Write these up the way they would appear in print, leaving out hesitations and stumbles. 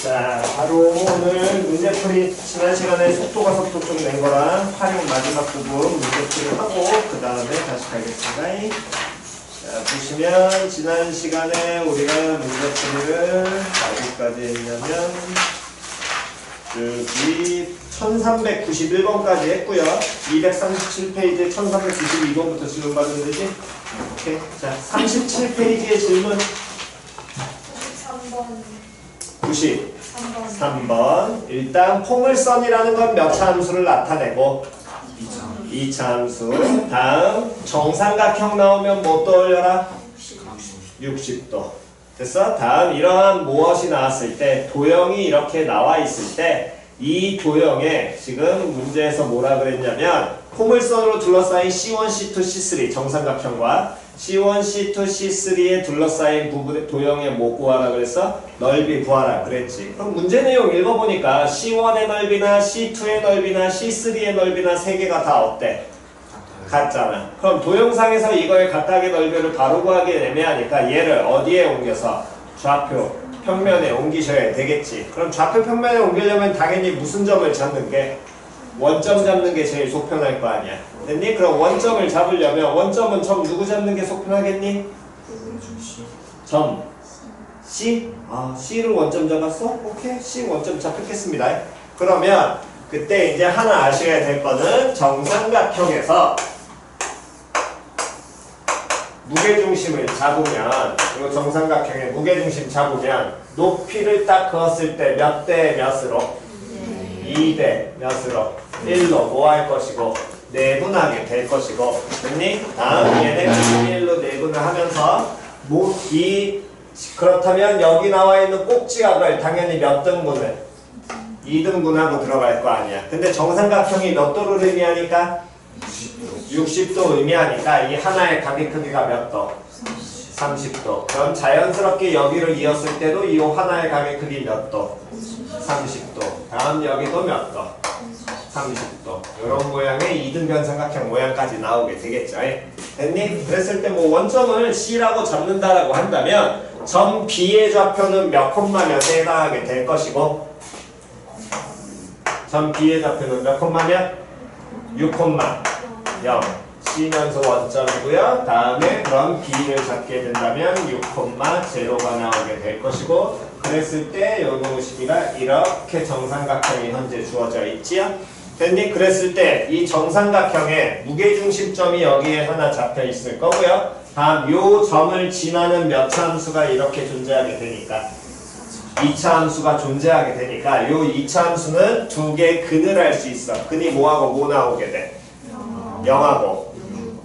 자, 바로 오늘 문제풀이 지난 시간에 속도가 속도 좀 낸 거랑 활용 마지막 부분 문제풀이 하고 그 다음에 다시 가겠습니다. 자, 보시면 지난 시간에 우리가 문제풀이를 어디까지 했냐면 여기 1391번까지 했고요. 237페이지에 1392번부터 질문 받으면 되지? 오케이. 자, 37페이지의 질문 93번. 일단 포물선이라는 건 몇 차 함수를 나타내고 2차 함수. 다음 정삼각형 나오면 뭐 떠올려라? 60도. 됐어? 다음 이러한 무엇이 나왔을 때 도형이 이렇게 나와 있을 때 이 도형에 지금 문제에서 뭐라 그랬냐면 포물선으로 둘러싸인 C1, C2, C3 정삼각형과 C1, C2, C3에 둘러싸인 부분의 도형의 뭐 구하라 그랬어? 넓이 구하라 그랬지. 그럼 문제 내용 읽어보니까 C1의 넓이나 C2의 넓이나 C3의 넓이나 세 개가 다 어때? 같잖아. 그럼 도형상에서 이거의 각각의 넓이를 바로 구하기 애매하니까 얘를 어디에 옮겨서? 좌표 평면에 옮기셔야 되겠지. 그럼 좌표 평면에 옮기려면 당연히 무슨 점을 잡는 게? 원점 잡는 게 제일 속편할 거 아니야. 됐니? 그럼 원점을 잡으려면 원점은 점 누구 잡는 게 속편하겠니? 점 C? 아, C를 원점 잡았어? 오케이. C 원점 잡혔겠습니다. 그러면 그때 이제 하나 아셔야 될 거는 정삼각형에서 무게중심을 잡으면, 그리고 정삼각형의 무게중심 잡으면 높이를 딱 그었을 때 몇 대 몇으로? 2대 몇으로? 1로 뭐 할 것이고 내분하게 될 것이고. 됐니? 다음 얘네 1로 내분을 하면서 그렇다면 여기 나와 있는 꼭지각을 당연히 몇 등분을? 2등분하고 들어갈 거 아니야. 근데 정삼각형이 몇 도를 의미하니까? 60도 의미하니까 이 하나의 각의 크기가 몇 도? 30도. 그럼 자연스럽게 여기를 이었을 때도 이 하나의 각의 크기 몇 도? 30도. 다음 여기도 몇 도? 30도. 이런 모양의 이등변 삼각형 모양까지 나오게 되겠죠. 됐니? 그랬을 때 뭐 원점을 C라고 잡는다라고 한다면 점 B의 좌표는 몇 콤마 몇에 해당하게 될 것이고 점 B의 좌표는 몇 콤마 몇? 6 콤마 0. C면서 원점이고요. 다음에 그럼 B를 잡게 된다면 6,0가 나오게 될 것이고, 그랬을 때 요놈의 시기가 이렇게 정삼각형이 현재 주어져 있지요. 됐니? 그랬을 때 이 정삼각형의 무게중심점이 여기에 하나 잡혀 있을 거고요. 다음 요 점을 지나는 몇 차 함수가 이렇게 존재하게 되니까 2차 함수가 존재하게 되니까 요 2차 함수는 두 개의 근을 할 수 있어. 근이 뭐하고 뭐 나오게 돼? 0하고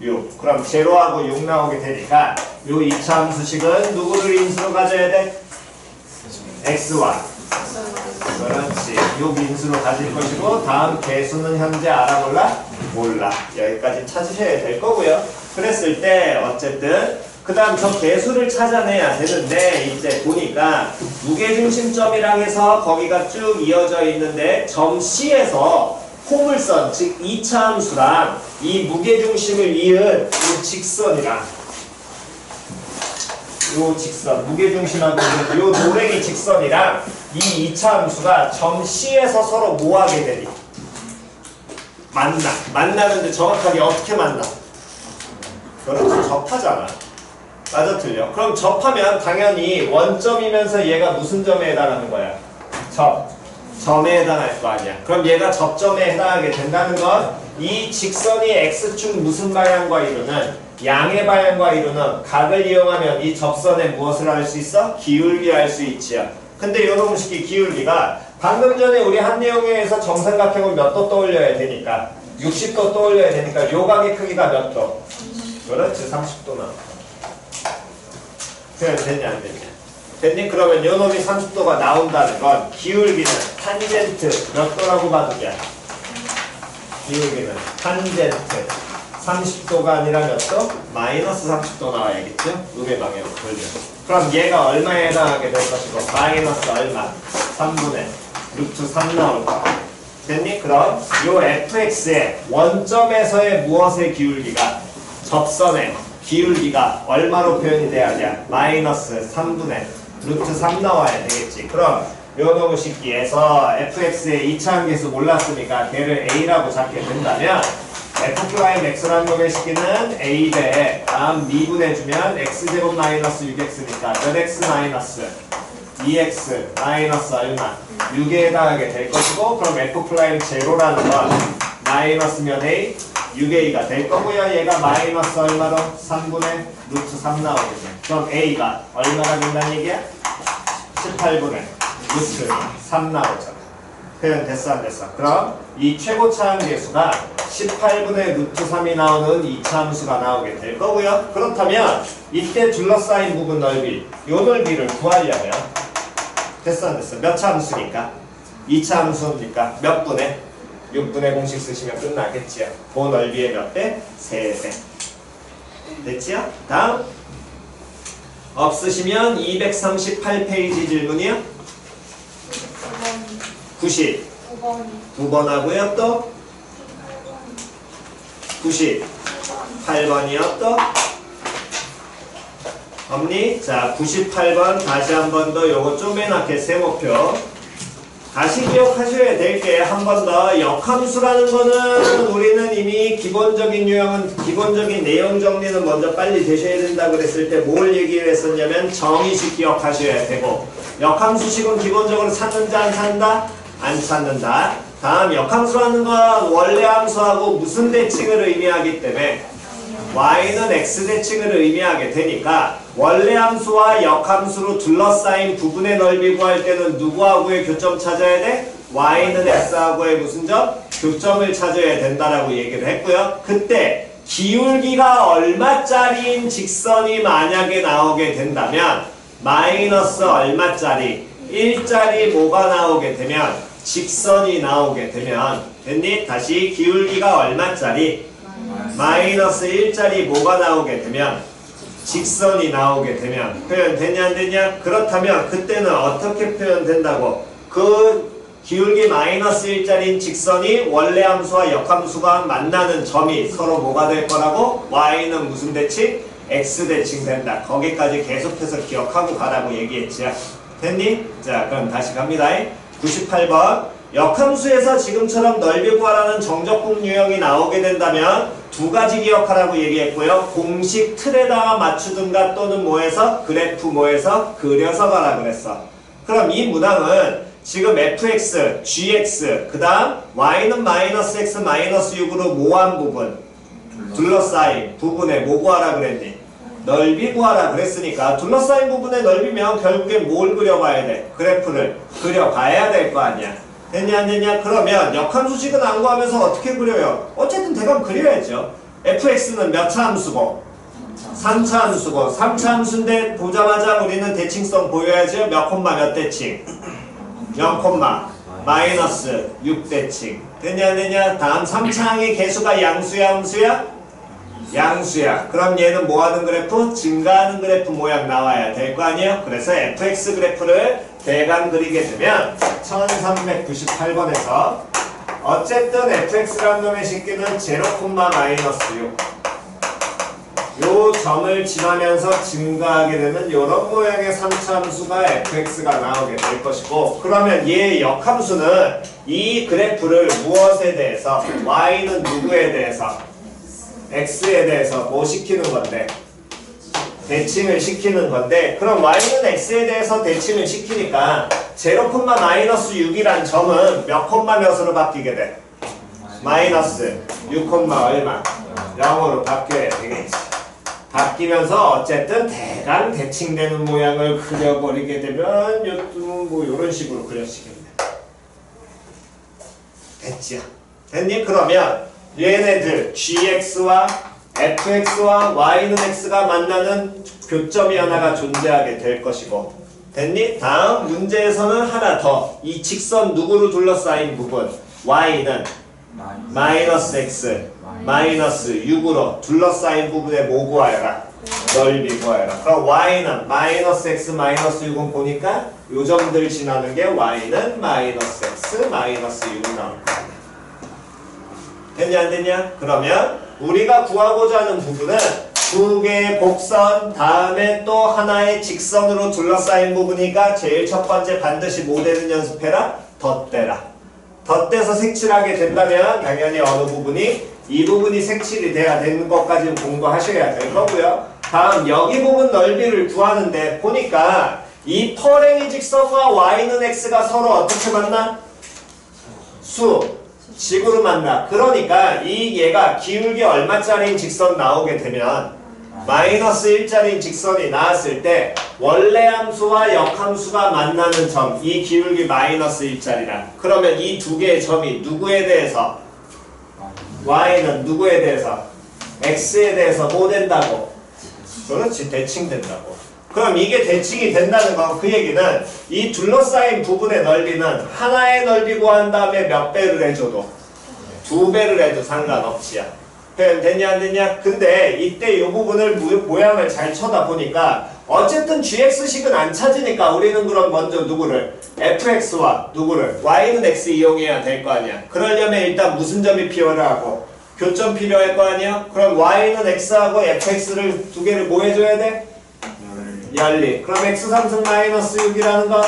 6. 그럼 0하고 6 나오게 되니까 요 2차 함수식은 누구를 인수로 가져야 돼? x와 그렇지. 6 인수로 가질 것이고 다음 개수는 현재 알아 몰라? 몰라. 여기까지 찾으셔야 될 거고요. 그랬을 때 어쨌든 그 다음 저 개수를 찾아내야 되는데 이제 보니까 무게중심점이랑 해서 거기가 쭉 이어져 있는데 점 C에서 포물선, 즉 2차 함수랑 이 무게중심을 이은 이 직선이랑 요 직선, 무게중심하고 요 노랭이 직선이랑 이 2차 함수가 점 C에서 서로 뭐하게 되니? 만나는데 정확하게 어떻게 만나? 그렇지, 접하잖아. 맞아 틀려? 그럼 접하면 당연히 원점이면서 얘가 무슨 점에 해당하는 거야? 점에 해당할 거 아니야. 그럼 얘가 접점에 해당하게 된다는 건 이 직선이 x축 무슨 방향과 이루는 양의 방향과 이루는 각을 이용하면 이 접선에 무엇을 할 수 있어? 기울기 할 수 있지요. 근데 요놈 식이 기울기가 방금 전에 우리 한 내용에 의해서 정삼각형은 몇 도 떠올려야 되니까 60도 떠올려야 되니까 요 각의 크기가 몇 도? 그렇지, 30도 나와. 그냥 됐냐 안 됐냐? 됐니? 그러면 요놈이 30도가 나온다는 건 기울기는 탄젠트 몇 도라고 봐도 돼? 기울기는 탄젠트 30도가 아니라 몇 도? 마이너스 30도 나와야겠죠? 음의 방향으로 돌려. 그럼 얘가 얼마에 해당하게 될 것이고 마이너스 얼마? 3분의 루트 3 나올 거야. 됐니? 그럼 요 fx의 원점에서의 무엇의 기울기가 접선의 기울기가 얼마로 표현이 돼야 돼? 마이너스 3분의 루트 3 나와야 되겠지. 그럼 요 놈의 식기에서 fx의 2차 계수 몰랐으니까 걔를 a라고 잡게 된다면 f 프라임 x라는 놈의 식기는 a 대 다음 미분해주면 x제곱 마이너스 6x니까 몇 x 마이너스 2x 마이너스 얼마 6에 해당하게 될 것이고 그럼 f 프라임 제로라는 건 마이너스면 a 6a가 될 거고요. 얘가 마이너스 얼마로? 3분의 루트 3 나오겠네. 그럼 a가 얼마가 된다는 얘기야? 18분의 루트 3 나오잖아. 표현 됐어 안 됐어? 그럼 이 최고차 함계수가 18분의 루트 3이 나오는 2차 함수가 나오게 될 거고요. 그렇다면 이때 둘러싸인 부분 넓이 요 넓이를 구하려면 됐어 안 됐어? 몇 차 함수니까? 2차 함수니까 몇 분의? 6분의 공식 쓰시면 끝나겠지요. 그 넓이의 몇 배? 3배. 됐지요? 다음 없으시면 238페이지 질문이요. 90 2번 하고요. 또 98번이요. 또 없니? 자 98번 다시 한 번 더 요거 쪼매맣게 세모표 다시 기억하셔야 될 게 한 번 더 역함수라는 거는 우리는 이미 기본적인 유형은 기본적인 내용 정리는 먼저 빨리 되셔야 된다 그랬을 때 뭘 얘기를 했었냐면 정의식 기억하셔야 되고 역함수식은 기본적으로 찾는다 안 찾는다? 안 찾는다. 다음 역함수라는 건 원래 함수하고 무슨 대칭을 의미하기 때문에 y는 x 대칭을 의미하게 되니까 원래 함수와 역함수로 둘러싸인 부분의 넓이 구할 때는 누구하고의 교점 찾아야 돼? y는 x하고의 무슨 점? 교점을 찾아야 된다라고 얘기를 했고요. 그때 기울기가 얼마짜리인 직선이 만약에 나오게 된다면 마이너스 얼마짜리 1짜리 뭐가 나오게 되면 직선이 나오게 되면 됐니? 다시 기울기가 얼마짜리 마이너스 1짜리 뭐가 나오게 되면 직선이 나오게 되면 표현되냐 안 되냐? 그렇다면 그때는 어떻게 표현된다고? 그 기울기 마이너스 1짜리인 직선이 원래 함수와 역함수가 만나는 점이 서로 뭐가 될 거라고? y는 무슨 대칭? x 대칭 된다. 거기까지 계속해서 기억하고 가라고 얘기했지요. 됐니? 자 그럼 다시 갑니다. 98번 역함수에서 지금처럼 넓이 구하라는 정적분 유형이 나오게 된다면 두 가지 기억하라고 얘기했고요. 공식 틀에다가 맞추든가 또는 뭐해서 그래프 뭐해서 그려서 가라 그랬어. 그럼 이 문항은 지금 fx, gx 그 다음 y는 마이너스 x 마이너스 6으로 모한 부분 둘러싸인 부분에 뭐 구하라 그랬니? 넓이 구하라 그랬으니까 둘러싸인 부분의 넓이면 결국엔 뭘 그려봐야 돼? 그래프를 그려봐야 될 거 아니야. 됐냐 안 됐냐? 그러면 역함수식은 안 구하면서 어떻게 그려요? 어쨌든 대강 그려야죠. fx는 몇 차 함수고? 3차 함수고 3차 함수인데 보자마자 우리는 대칭성 보여야죠. 몇 콤마 몇 대칭? 0 콤마 마이너스 6대칭. 됐냐 안 됐냐? 다음 3차항의 개수가 양수야 함수야? 양수야. 그럼 얘는 뭐하는 그래프? 증가하는 그래프 모양 나와야 될 거 아니에요? 그래서 fx 그래프를 대강 그리게 되면 1398번에서 어쨌든 fx라는 놈의 식기는 0, 마이너스 6 요 점을 지나면서 증가하게 되는 요런 모양의 3차 함수가 fx가 나오게 될 것이고 그러면 얘 역함수는 이 그래프를 무엇에 대해서 y는 누구에 대해서 x에 대해서 뭐 시키는 건데? 대칭을 시키는 건데 그럼 y는 x에 대해서 대칭을 시키니까 0, 마이너스 6이란 점은 몇 콤마 몇으로 바뀌게 돼? 마이너스 6, 얼마? 0으로 바뀌어야 되겠지. 바뀌면서 어쨌든 대강 대칭되는 모양을 그려버리게 되면 뭐 이런 식으로 그려지겠네. 됐지요? 됐니? 그러면 얘네들 gx와 fx와 y는 x가 만나는 교점이 하나가 존재하게 될 것이고 됐니? 다음 문제에서는 하나 더 이 직선 누구로 둘러싸인 부분 y는 마이너스 x 마이너스 6으로 둘러싸인 부분에 뭐 구하여라? 넓이 구하여라. 그럼 y는 마이너스 x 마이너스 6은 보니까 요 점들 지나는 게 y는 마이너스 x 마이너스 6 나올 거야. 됐냐 안 됐냐? 그러면 우리가 구하고자 하는 부분은 두 개의 곡선 다음에 또 하나의 직선으로 둘러싸인 부분이니까 제일 첫 번째 반드시 뭐 되는 연습해라? 덧대라. 덧대서 색칠하게 된다면 당연히 어느 부분이 이 부분이 색칠이 돼야 되는 것까지는 공부하셔야 될 거고요. 다음 여기 부분 넓이를 구하는데 보니까 이 펄행이 직선과 y는 x가 서로 어떻게 만나? 식으로 만나. 그러니까 이 얘가 기울기 얼마짜리인 직선 나오게 되면 마이너스 1짜리인 직선이 나왔을 때 원래 함수와 역함수가 만나는 점, 이 기울기 마이너스 1짜리라. 그러면 이 두 개의 점이 누구에 대해서? y는 누구에 대해서? x에 대해서 뭐 된다고? 그렇지, 대칭된다고. 그럼 이게 대칭이 된다는 건 그 얘기는 이 둘러싸인 부분의 넓이는 하나의 넓이 구한 다음에 몇 배를 해줘도 2배를 해도 상관없지야. 표현 됐냐 안 됐냐? 근데 이때 이 부분을 모양을 잘 쳐다보니까 어쨌든 gx식은 안 찾으니까 우리는 그럼 먼저 누구를? fx와 누구를? y는 x 이용해야 될 거 아니야. 그러려면 일단 무슨 점이 필요하고? 교점 필요할 거 아니야? 그럼 y는 x하고 fx를 두 개를 뭐 해줘야 돼? 열리. 그럼 x3승 마이너스 6이라는 거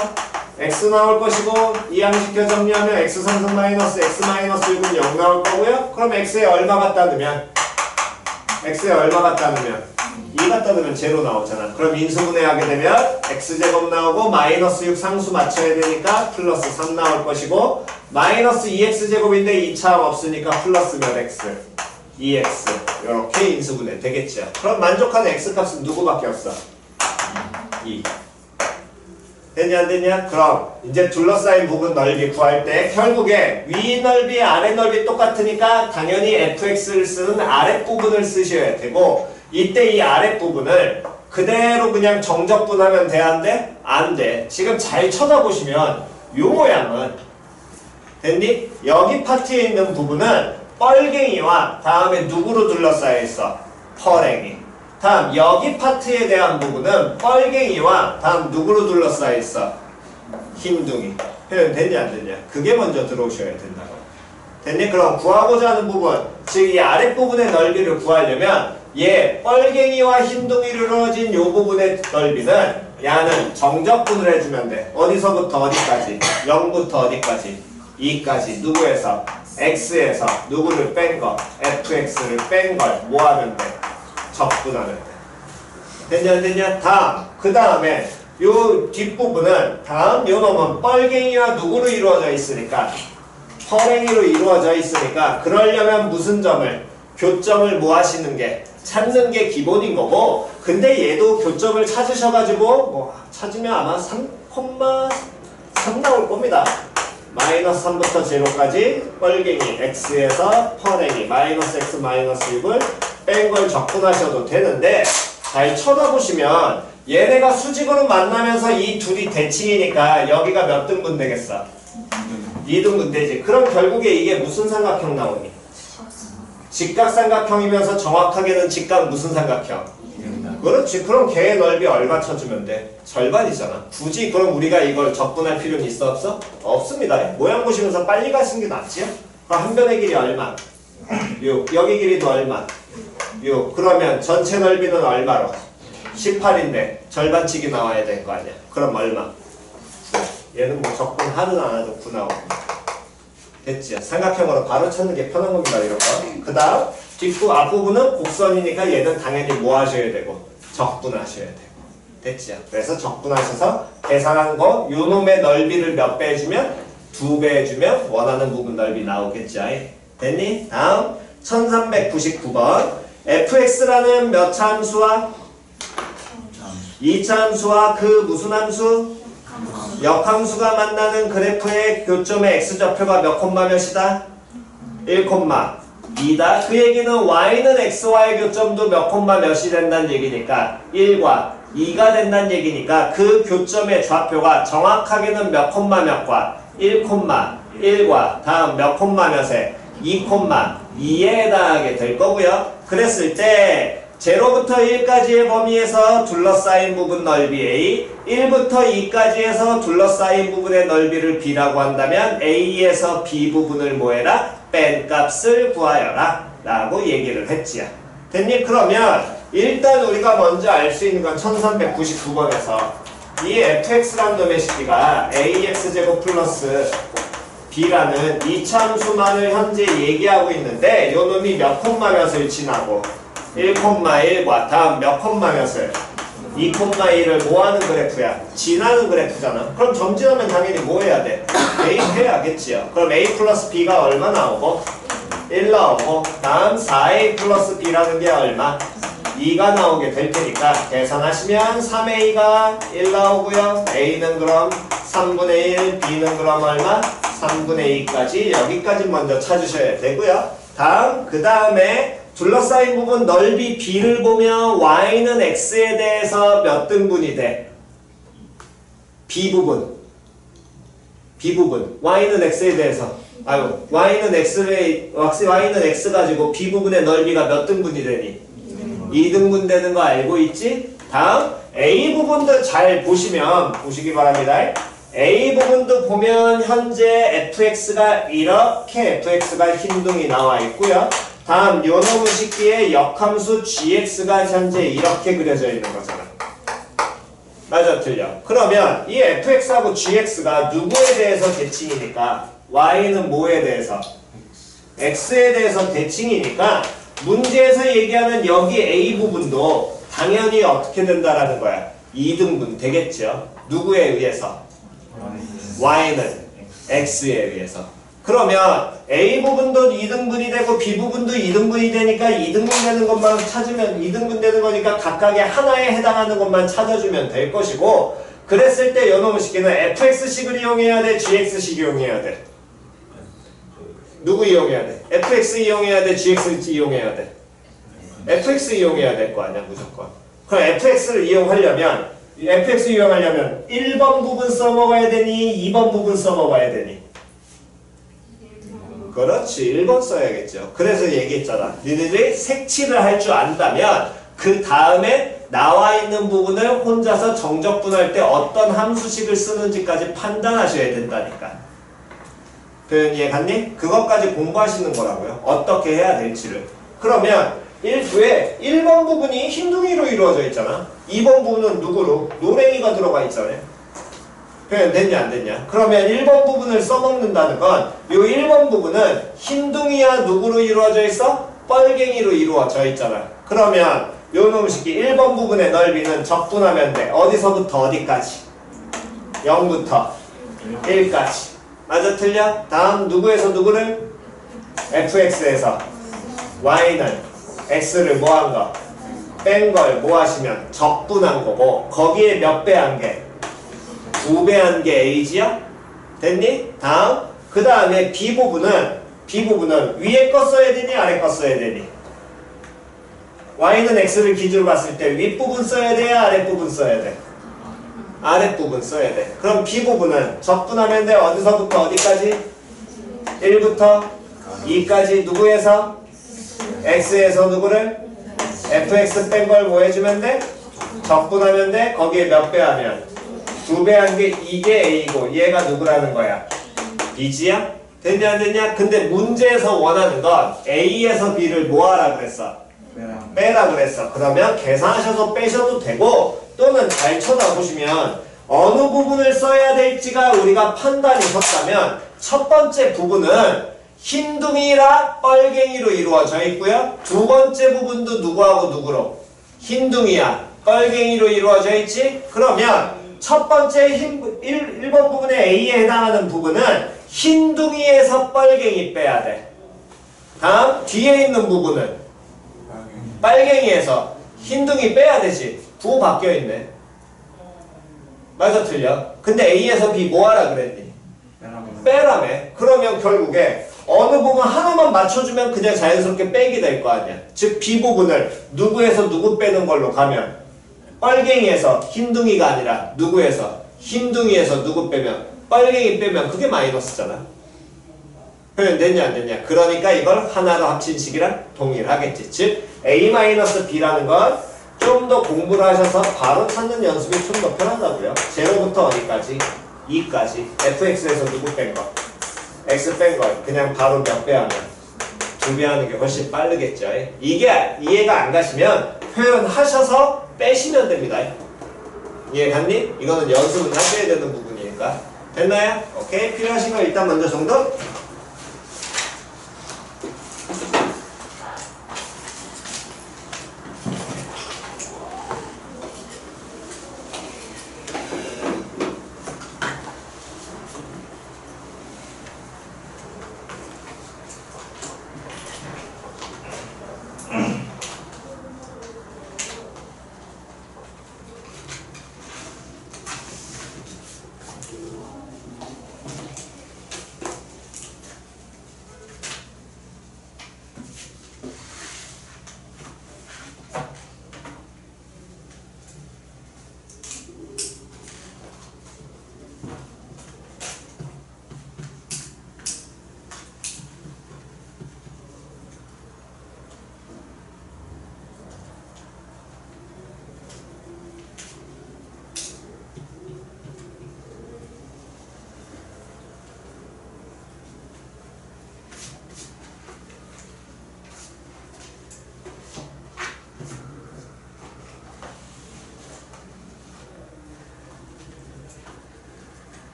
x 나올 것이고 이항시켜 정리하면 x3승 마이너스 x 마이너스 6은 0 나올 거고요. 그럼 x에 얼마 갖다 넣으면? x에 얼마 갖다 넣으면? 2 갖다 넣으면 0 나오잖아. 그럼 인수분해하게 되면 x제곱 나오고 마이너스 6 상수 맞춰야 되니까 플러스 3 나올 것이고 마이너스 2x제곱인데 2차항 없으니까 플러스 몇 x? 2x. 이렇게 인수분해 되겠죠. 그럼 만족하는 x값은 누구밖에 없어? 2. 됐냐 안 됐냐? 그럼 이제 둘러싸인 부분 넓이 구할 때 결국에 위 넓이 아래 넓이 똑같으니까 당연히 fx를 쓰는 아랫부분을 쓰셔야 되고 이때 이 아랫부분을 그대로 그냥 정적분하면 돼 안 돼? 안 돼. 지금 잘 쳐다보시면 요 모양은 됐니? 여기 파트에 있는 부분은 뻘갱이와 다음에 누구로 둘러싸여 있어? 펄갱이. 다음 여기 파트에 대한 부분은 뻘갱이와 다음 누구로 둘러싸여 있어? 흰둥이. 표현 됐냐 안 됐냐? 그게 먼저 들어오셔야 된다고. 됐니? 그럼 구하고자 하는 부분, 즉 이 아랫부분의 넓이를 구하려면 얘 뻘갱이와 흰둥이로 이루어진 이 부분의 넓이는 야는 정적분을 해주면 돼. 어디서부터 어디까지? 0부터 어디까지? 2까지. 누구에서? x에서 누구를 뺀 거? fx를 뺀 걸 뭐 하면 돼? 적분하면 돼. 됐냐 안 됐냐? 다음 그 다음에 요 뒷부분은 다음 요 놈은 뻘갱이와 누구로 이루어져 있으니까 펄갱이로 이루어져 있으니까 그러려면 무슨 점을? 교점을 뭐 하시는 게? 찾는 게 기본인 거고 근데 얘도 교점을 찾으셔가지고 뭐 찾으면 아마 3,3 나올 겁니다. 마이너스 3부터 제로까지 뻘갱이 x에서 펄갱이 마이너스 x 마이너스 6을 뺀 걸 적분하셔도 되는데 잘 쳐다보시면 얘네가 수직으로 만나면서 이 둘이 대칭이니까 여기가 몇 등분 되겠어? 2등분 되지. 그럼 결국에 이게 무슨 삼각형 나오니? 직각삼각형이면서 정확하게는 직각 무슨 삼각형? 그렇지. 그럼 걔의 넓이 얼마 쳐주면 돼? 절반이잖아. 굳이 그럼 우리가 이걸 적분할 필요는 있어 없어? 없습니다. 모양 보시면서 빨리 가시는 게 낫지요? 그럼 한 변의 길이 얼마? 6. 여기 길이도 얼마? 6. 그러면 전체 넓이는 얼마로? 18인데 절반치기 나와야 될 거 아니야. 그럼 얼마? 얘는 뭐 적분 하든 안 하든 9 나오고. 됐지? 삼각형으로 바로 찾는 게 편한 겁니다. 이런 거. 그 다음 뒷부 앞부분은 곡선이니까 얘는 당연히 뭐 하셔야 되고 적분하셔야 되고. 됐지? 그래서 적분하셔서 계산한 거 요 놈의 넓이를 몇 배 해주면? 2배 해주면 원하는 부분 넓이 나오겠지? 됐니? 다음 1399번 fx라는 몇 차 함수와 2차 함수와 그 무슨 함수? 역함수가 만나는 그래프의 교점의 x좌표가 몇 콤마 몇이다? 1 콤마 2다. 그 얘기는 y는 x와의 교점도 몇 콤마 몇이 된다는 얘기니까 1과 2가 된다는 얘기니까 그 교점의 좌표가 정확하게는 몇 콤마 몇과 1 콤마 1과 다음 몇 콤마 몇에 2 콤마 2에 해당하게 될 거고요. 그랬을 때 0부터 1까지의 범위에서 둘러싸인 부분 넓이 A, 1부터 2까지에서 둘러싸인 부분의 넓이를 B라고 한다면 A에서 B 부분을 뭐해라? 뺀 값을 구하여라 라고 얘기를 했지요. 됐니? 그러면 일단 우리가 먼저 알 수 있는 건 1399번에서 이 fx라는 놈의 식기가 ax제곱 플러스 b라는 이차함수만을 현재 얘기하고 있는데 요 놈이 몇 콤마 몇을 지나고 1,1과 다음 몇 콤마 몇을 2,1을 뭐 하는 그래프야? 지나는 그래프잖아. 그럼 점 지나면 당연히 뭐 해야 돼? A 해야겠지요. 그럼 A 플러스 B가 얼마 나오고? 1 나오고 다음 4A 플러스 B라는 게 얼마? 2가 나오게 될 테니까 계산하시면 3A가 1 나오고요. A는 그럼 3분의 1, B는 그럼 얼마? 3분의 2까지 여기까지 먼저 찾으셔야 되고요. 다음 그 다음에 둘러싸인 부분 넓이 B를 보면 Y는 X에 대해서 몇 등분이 돼? B부분 Y는 X에 대해서 Y는 X 가지고 B부분의 넓이가 몇 등분이 되니? 2등분 되는 거 알고 있지? 다음 A부분도 잘 보시기 바랍니다. A부분도 보면 현재 fx가 이렇게 fx가 흰둥이 나와 있고요. 다음 요놈의 식기에 역함수 gx가 현재 이렇게 그려져 있는 거잖아. 맞아 틀려? 그러면 이 fx하고 gx가 누구에 대해서 대칭이니까 y는 뭐에 대해서? x에 대해서 대칭이니까 문제에서 얘기하는 여기 a 부분도 당연히 어떻게 된다라는 거야? 2등분 되겠죠? 누구에 의해서? y는 x에 의해서. 그러면 A 부분도 2등분이 되고 B 부분도 2등분이 되니까 2등분 되는 것만 찾으면 2등분 되는 거니까 각각의 하나에 해당하는 것만 찾아주면 될 것이고 그랬을 때 요놈의 식기는 fx식을 이용해야 돼? gx식 이용해야 돼? 누구 이용해야 돼? fx 이용해야 돼? gx 이용해야 돼? fx 이용해야 될 거 아니야 무조건. 그럼 fx를 이용하려면 1번 부분 써먹어야 되니 2번 부분 써먹어야 되니? 그렇지 1번 써야겠죠. 그래서 얘기했잖아. 니네들이 색칠을 할 줄 안다면 그 다음에 나와 있는 부분을 혼자서 정적분할 때 어떤 함수식을 쓰는지까지 판단하셔야 된다니까. 표현 이해 갔니? 그것까지 공부하시는 거라고요. 어떻게 해야 될지를. 그러면 1번 부분이 흰둥이로 이루어져 있잖아. 2번 부분은 누구로? 노랭이가 들어가 있잖아요. 표현 됐냐 안 됐냐? 그러면 1번 부분을 써먹는다는 건 이 1번 부분은 흰둥이야 누구로 이루어져 있어? 뻘갱이로 이루어져 있잖아. 그러면 요 놈의 식기 1번 부분의 넓이는 적분하면 돼. 어디서부터 어디까지? 0부터 1까지. 맞아 틀려? 다음 누구에서 누구를? fx에서 y는 x를 뭐 한 거? 뺀 걸 뭐 하시면 적분한 거고 거기에 몇 배 한 게? 2배 한 게 a지야? 됐니? 다음 그 다음에 b부분은 위에 거 써야 되니 아래 거 써야 되니? y는 x를 기준으로 봤을 때 윗부분 써야 돼 아랫부분 써야 돼? 아랫부분 써야 돼. 그럼 b부분은 적분하면 돼. 어디서부터 어디까지? 1부터 2까지 누구에서? x에서 누구를? fx 뺀 걸 뭐 해주면 돼? 적분하면 돼. 거기에 몇 배 하면? 2배 한 게 이게 a고 얘가 누구라는 거야? b지야? 됐냐 안 됐냐? 근데 문제에서 원하는 건 a에서 b를 뭐 하라 그랬어? 빼라 그랬어. 그러면 계산하셔서 빼셔도 되고 또는 잘 쳐다보시면 어느 부분을 써야 될지가 우리가 판단이 섰다면 첫 번째 부분은 흰둥이라 뻘갱이로 이루어져 있고요. 두 번째 부분도 누구하고 누구로? 흰둥이야 뻘갱이로 이루어져 있지? 그러면 첫 번째 1번 부분의 A에 해당하는 부분은 흰둥이에서 뻘갱이 빼야 돼. 다음 뒤에 있는 부분은 빨갱이에서 흰둥이 빼야 되지. 부호 바뀌어 있네. 맞아 틀려? 근데 A에서 B 뭐 하라 그랬니? 빼라며. 그러면 결국에 어느 부분 하나만 맞춰주면 그냥 자연스럽게 빼게 될 거 아니야. 즉 B 부분을 누구에서 누구 빼는 걸로 가면 빨갱이에서 흰둥이가 아니라 누구에서? 흰둥이에서 누구 빼면? 빨갱이 빼면 그게 마이너스잖아. 표현 됐냐 안 됐냐? 그러니까 이걸 하나로 합친 식이랑 동일하겠지. 즉 A-B라는 건 좀 더 공부를 하셔서 바로 찾는 연습이 좀 더 편하다고요. 0부터 어디까지? 2까지. fx에서 누구 뺀 거? x 뺀 거. 그냥 바로 몇 배 하면? 2배 하는 게 훨씬 빠르겠죠. 이게 이해가 안 가시면 표현하셔서 빼시면 됩니다. 이해갔니? 이거는 연습을 하셔야 되는 부분이니까. 됐나요? 오케이. 필요하신 거 일단 먼저 정도?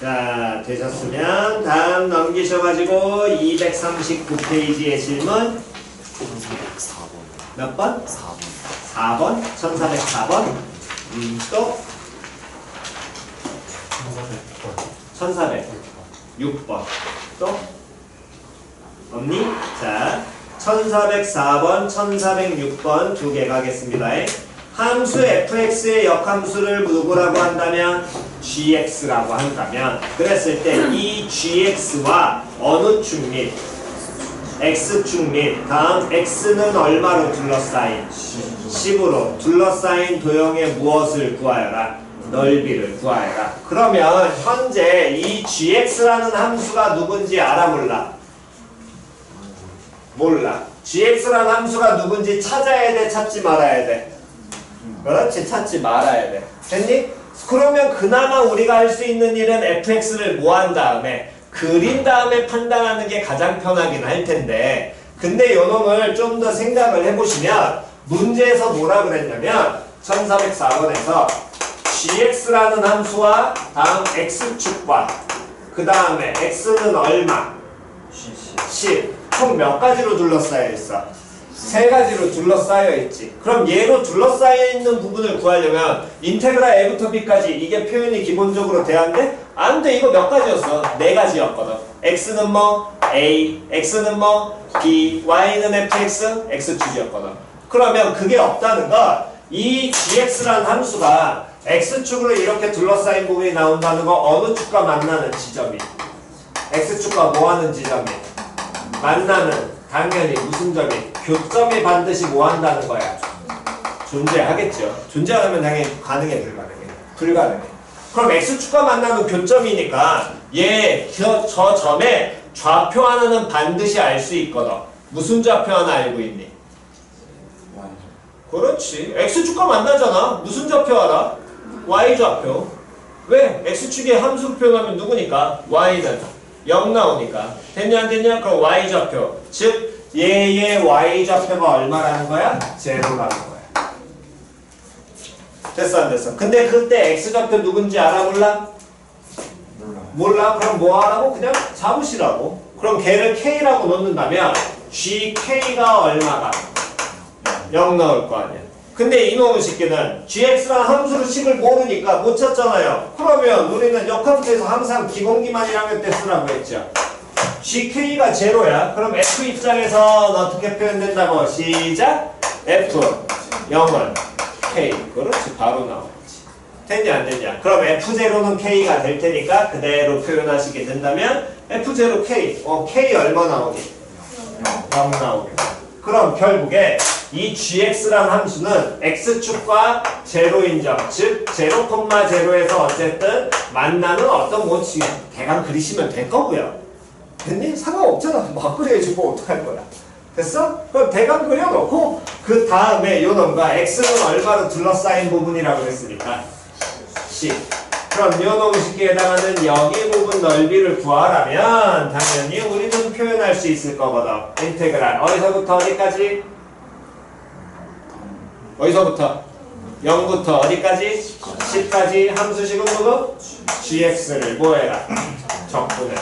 자, 되셨으면 다음 넘기셔가지고 239페이지의 질문 1404번. 몇 번? 4번. 4번? 1404번? 또? 1406번. 또? 없니? 자, 1404번, 1406번 두 개 가겠습니다. 함수 fx의 역함수를 누구라고 한다면 gx라고 한다면 그랬을 때 이 gx와 어느 축 및 x축 및 다음 x는 얼마로 둘러싸인 10으로 둘러싸인 도형의 무엇을 구하여라? 넓이를 구하여라. 그러면 현재 이 gx라는 함수가 누군지 알아 몰라? 몰라. gx라는 함수가 누군지 찾아야 돼? 찾지 말아야 돼? 그렇지, 찾지 말아야 돼. 됐니? 그러면 그나마 우리가 할 수 있는 일은 fx를 뭐 한 다음에 그린 다음에 판단하는 게 가장 편하긴 할 텐데, 근데 요놈을 좀 더 생각을 해보시면 문제에서 뭐라 그랬냐면 1404번에서 gx라는 함수와 다음 x축과 그 다음에 x는 얼마? 10. 총 몇 가지로 둘러싸여 있어? 세 가지로 둘러싸여 있지. 그럼 얘로 둘러싸여 있는 부분을 구하려면 인테그랄 a부터 b까지 이게 표현이 기본적으로 돼야하는데 안 돼. 이거 몇 가지였어? 네 가지였거든. x는 뭐? a, x는 뭐? b, y는 fx, x축이었거든. 그러면 그게 없다는 건 이 gx라는 함수가 x축으로 이렇게 둘러싸인 부분이 나온다는 거 어느 축과 만나는 지점이? x축과 뭐하는 지점이 만나는 당연히 무슨 점이 교점이 반드시 뭐한다는 거야 존재하겠죠. 존재하면 당연히 가능해 불가능해 불가능해. 그럼 x축과 만나는 교점이니까 저 점에 좌표 하나는 반드시 알 수 있거든. 무슨 좌표 하나 알고 있니? 그렇지. x축과 만나잖아. 무슨 좌표 알아? y좌표. 왜? x축에 함수로 표현하면 누구니까? y는 0 나오니까. 됐냐 안 됐냐? 그럼 y좌표. 즉 얘의 y좌표가 얼마라는 거야? 제로라는 거야. 됐어 안 됐어? 근데 그때 x좌표 누군지 알아 몰라? 몰라? 그럼 뭐 하라고? 그냥 잡으시라고. 그럼 걔를 k라고 놓는다면 gk가 얼마가? 0 나올 거 아니야. 근데 이놈의 새끼는 gx라는 함수로 식을 모르니까 못 찾잖아요. 그러면 우리는 역함수에서 항상 기본기만 1학년 때 쓰라고 했죠. gk가 제로야. 그럼 f 입장에서는 어떻게 표현된다고? 시작! f 0은 k. 그렇지. 바로 나오지. 됐냐 안 됐냐? 그럼 f0는 k가 될 테니까 그대로 표현하시게 된다면 f0 k. k 얼마 나오니? 0 나오게. 그럼 결국에 이 gx라는 함수는 x축과 제로인 점, 즉 0,0에서 어쨌든 만나는 어떤 뭐 대강 그리시면 될 거고요. 됐니? 상관없잖아. 막 그려야지 뭐 어떡할 거야. 됐어? 그럼 대강 그려놓고 그 다음에 요 놈과 x는 얼마로 둘러싸인 부분이라고 했으니까 10. 그럼 요 놈 식기에 해당하는 여기 부분 넓이를 구하라면 당연히 우리는 표현할 수 있을 거거든. 인테그랄 어디서부터 어디까지? 어디서부터? 0부터 어디까지? 10까지 함수식은 누구? gx를 뭐해라? 적분해라.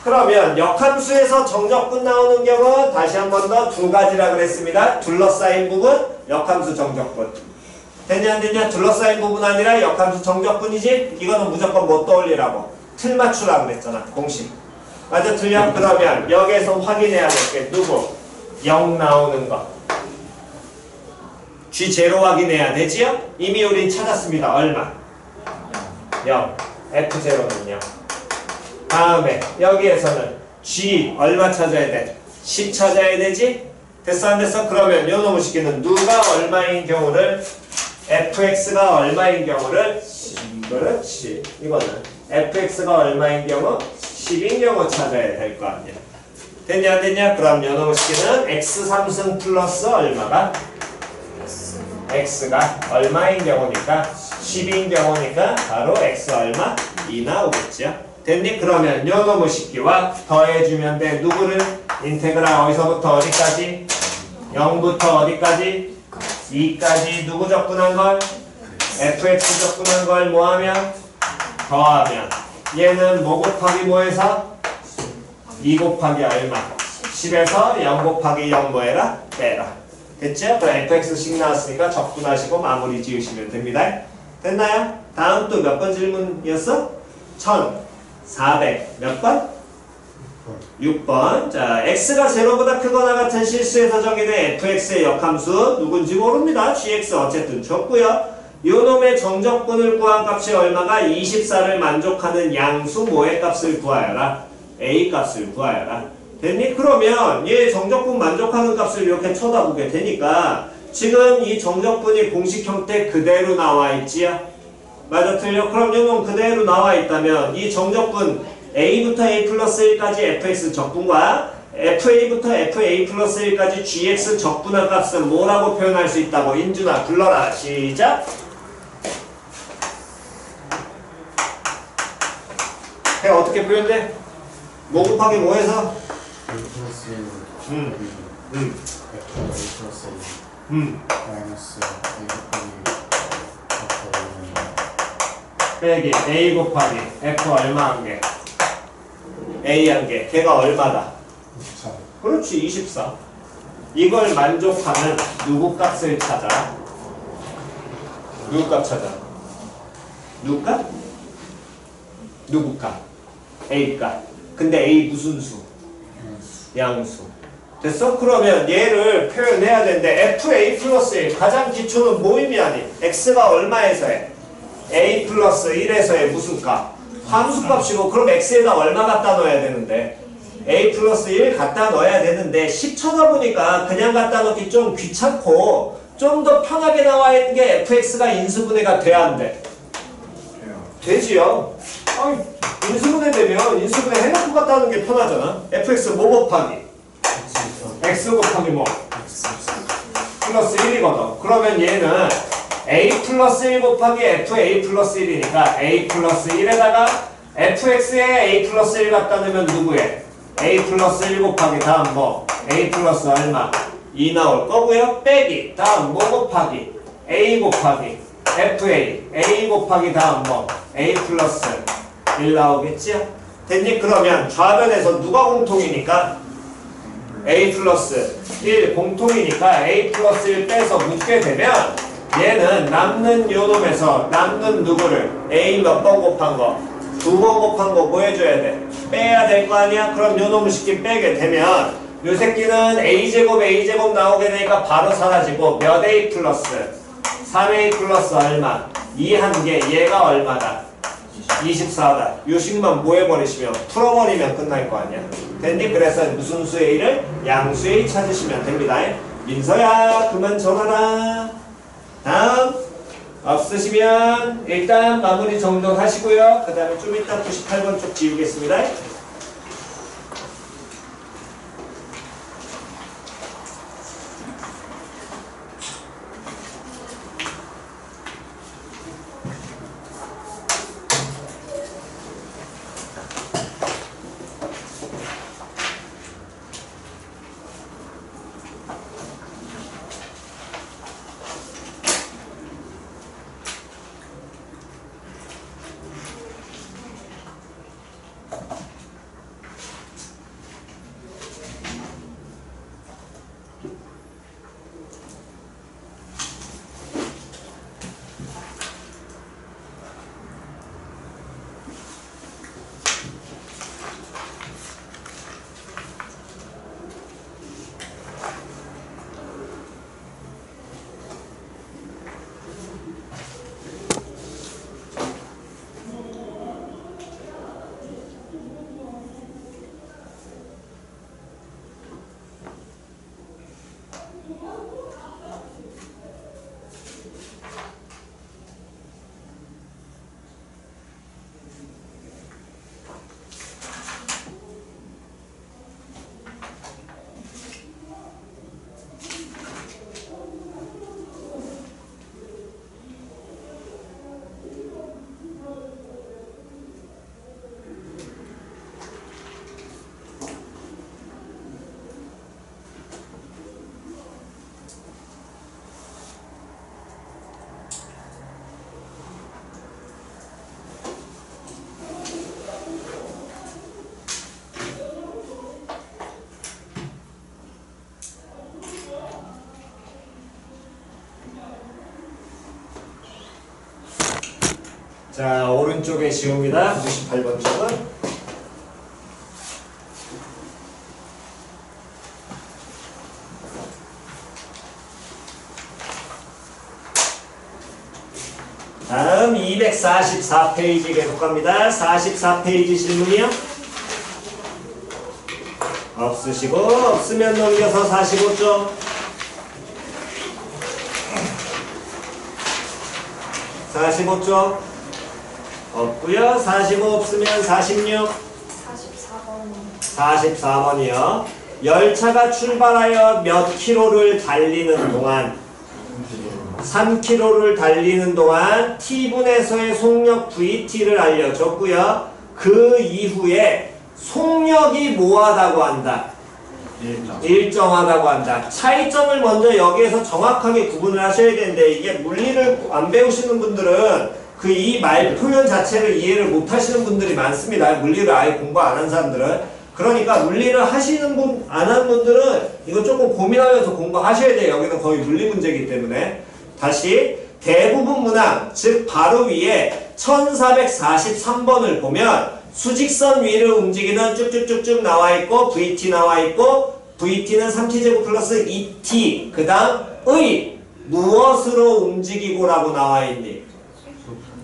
그러면 역함수에서 정적분 나오는 경우 다시 한 번 더 두 가지라 그랬습니다. 둘러싸인 부분, 역함수 정적분. 됐냐 안 됐냐? 둘러싸인 부분 아니라 역함수 정적분이지? 이거는 무조건 못 떠올리라고. 틀 맞추라고 그랬잖아. 공식. 맞아 틀려? 그러면 여기에서 확인해야 될 게 누구? 0 나오는 거. G0 확인해야 되지요? 이미 우리 찾았습니다. 얼마? 0. F0는요. 다음에 여기에서는 G 얼마 찾아야 돼? 10 찾아야 되지? 됐어 안 됐어? 그러면 요 놈의 식기는 누가 얼마인 경우를 fx가 얼마인 경우를 그렇지. 이거는 fx가 얼마인 경우 10인 경우 찾아야 될 거 아니야. 됐냐 안 됐냐? 그럼 요 놈의 식기는 x 3승 플러스 얼마가? x가 얼마인 경우니까 10인 경우니까 바로 x 얼마? 2 나오겠죠. 됐니? 그러면 요 놈의 식기와 더해주면 돼. 누구를? 인테그랄 어디서부터 어디까지? 0부터 어디까지? 2까지 누구 적분한 걸? fx 적분한 걸 뭐하면? 더하면 얘는 뭐 곱하기 뭐해서? 2 곱하기 얼마? 10에서 0 곱하기 0 뭐해라? 빼라. 됐죠? 그럼 fx씩 나왔으니까 적분하시고 마무리 지으시면 됩니다. 됐나요? 다음 또 몇 번 질문이었어? 1400 몇 번? 6번. 자, x가 0보다 크거나 같은 실수에서 정의된 fx의 역함수 누군지 모릅니다. gx 어쨌든 줬고요. 요 놈의 정적분을 구한 값이 얼마가 24를 만족하는 양수 뭐의 값을 구하여라. a 값을 구하여라. 됐니? 그러면 얘 정적분 만족하는 값을 이렇게 쳐다보게 되니까 지금 이 정적분이 공식 형태 그대로 나와 있지요? 맞아 틀려? 그럼 요놈 그대로 나와 있다면 이 정적분 a부터 a 플러스 1까지 fx 적분과 fa부터 fa 플러스 1까지 gx 적분한 값은 뭐라고 표현할 수 있다고? 인준아 불러라. 시작! 해 어떻게 표현돼? 뭐 곱하기 뭐해서? A 플러스 1 마이너스 A 곱하기 빼기 a 곱하기 f 얼마 한 개? a 한 개. 걔가 얼마다? 24 그렇지 24. 이걸 만족하는 누구 값을 찾아? 누구 값 찾아? 누구 값? 누구 값? a 값. 근데 a 무슨 수? 양수. 됐어? 그러면 얘를 표현해야 되는데 fa 플러스 1 가장 기초는 모임이 아닌 x가 얼마에서 해? a 플러스 1에서의 무슨 값? 함수값이고 그럼 x에다 얼마 갖다 넣어야 되는데 a 플러스 1 갖다 넣어야 되는데 10초다 보니까 그냥 갖다 넣기 좀 귀찮고 좀 더 편하게 나와 있는 게 fx가 인수분해가 돼야 안 돼? 되지요. 아니, 인수분해 되면 인수분해 해놓고 갖다 놓는 게 편하잖아. fx 뭐 곱하기? x 곱하기 뭐? 플러스 1이거든. 그러면 얘는 a 플러스 1 곱하기 fa 플러스 1이니까 a 플러스 1에다가 fx에 a 플러스 1 갖다 넣으면 누구에? a 플러스 1 곱하기 다음 뭐? a 플러스 얼마? 2 나올 거고요. 빼기 다음 뭐 곱하기? a 곱하기 fa a 곱하기 다음 뭐? a 플러스 1 나오겠지요? 됐니? 그러면 좌변에서 누가 공통이니까? a 플러스 1 공통이니까 a 플러스 1 빼서 묻게 되면 얘는 남는 요 놈에서 남는 누구를 a 몇 번 곱한 거? 2번 곱한 거 뭐 해줘야 돼? 빼야 될 거 아니야? 그럼 요 놈을 쉽게 빼게 되면 요 새끼는 a제곱 나오게 되니까 바로 사라지고 몇 a 플러스 3a 플러스 얼마? 2 한 개 얘가 얼마다? 24다. 요 식만 뭐 해버리시면 풀어버리면 끝날 거 아니야. 됐니? 그래서 무슨 수 a를? 양수 a 찾으시면 됩니다. 민서야 그만 전화라. 다음 없으시면 일단 마무리 정도 하시고요. 그 다음에 좀 이따 98번 쪽 지우겠습니다. 자, 오른쪽에 지웁니다. 98번 쪽은. 다음 244페이지 계속 갑니다. 44페이지 질문이요. 없으시고 없으면 넘겨서 45쪽. 45쪽. 없고요. 45 없으면 46. 44번이요. 열차가 출발하여 몇 킬로를 달리는 동안 3km를 달리는 동안 T분에서의 속력 VT를 알려줬고요. 그 이후에 속력이 뭐하다고 한다? 일정하다고 한다. 차이점을 먼저 여기에서 정확하게 구분을 하셔야 되는데 이게 물리를 안 배우시는 분들은 그 이 말 표현 자체를 이해를 못 하시는 분들이 많습니다. 물리를 아예 공부 안 한 사람들은. 그러니까 물리를 하시는 분, 안 한 분들은 이거 조금 고민하면서 공부하셔야 돼요. 여기는 거의 물리 문제이기 때문에. 다시 대부분 문항, 즉 바로 위에 1443번을 보면 수직선 위를 움직이는 쭉쭉쭉쭉 나와있고 VT 나와있고 VT는 3t제곱 플러스 2t 그 다음 의 무엇으로 움직이고 라고 나와있니?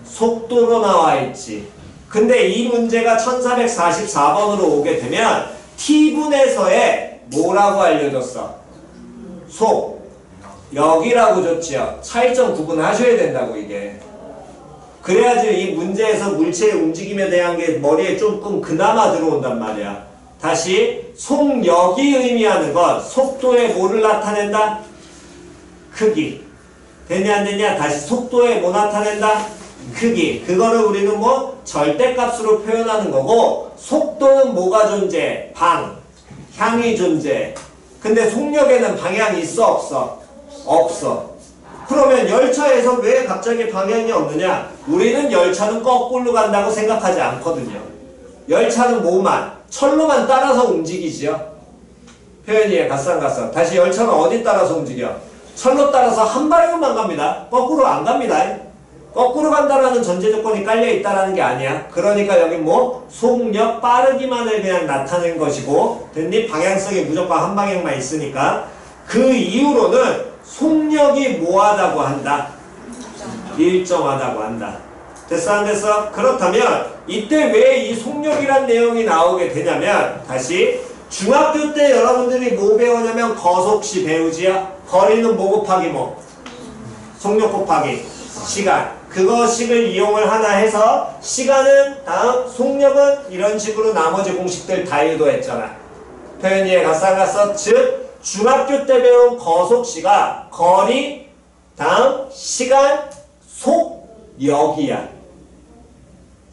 속도로 나와있지. 근데 이 문제가 1444번으로 오게 되면 T분에서의 뭐라고 알려줬어? 속력이라고 줬지요. 차이점 구분하셔야 된다고 이게. 그래야지 이 문제에서 물체의 움직임에 대한 게 머리에 조금 그나마 들어온단 말이야. 다시 속력이 의미하는 건 속도에 뭐를 나타낸다? 크기. 되냐 안 되냐? 다시 속도에 뭐 나타낸다? 크기. 그거를 우리는 뭐 절대값으로 표현하는 거고 속도는 뭐가 존재해? 향이 존재해. 근데 속력에는 방향이 있어 없어? 없어. 그러면 열차에서 왜 갑자기 방향이 없느냐? 우리는 열차는 거꾸로 간다고 생각하지 않거든요. 열차는 뭐만? 철로만 따라서 움직이지요. 표현이에요. 갓상갓상. 다시 열차는 어디 따라서 움직여? 철로 따라서 한 방향만 갑니다. 거꾸로 안 갑니다. 거꾸로 간다라는 전제 조건이 깔려 있다라는 게 아니야. 그러니까 여기 뭐 속력 빠르기만을 그냥 나타낸 것이고, 됐니? 방향성이 무조건 한 방향만 있으니까. 그 이후로는 속력이 뭐하다고 한다? 일정하다고 한다. 됐어 안 됐어? 그렇다면 이때 왜 이 속력이란 내용이 나오게 되냐면, 다시 중학교 때 여러분들이 뭐 배우냐면 거속시 배우지요. 거리는 뭐 곱하기 뭐? 속력 곱하기 시간. 그거식을 이용을 하나 해서 시간은 다음, 속력은 이런 식으로 나머지 공식들 다 유도했잖아. 표현이에 갓상갔어. 즉 중학교 때 배운 거속시가 거리, 다음, 시간, 속력이야.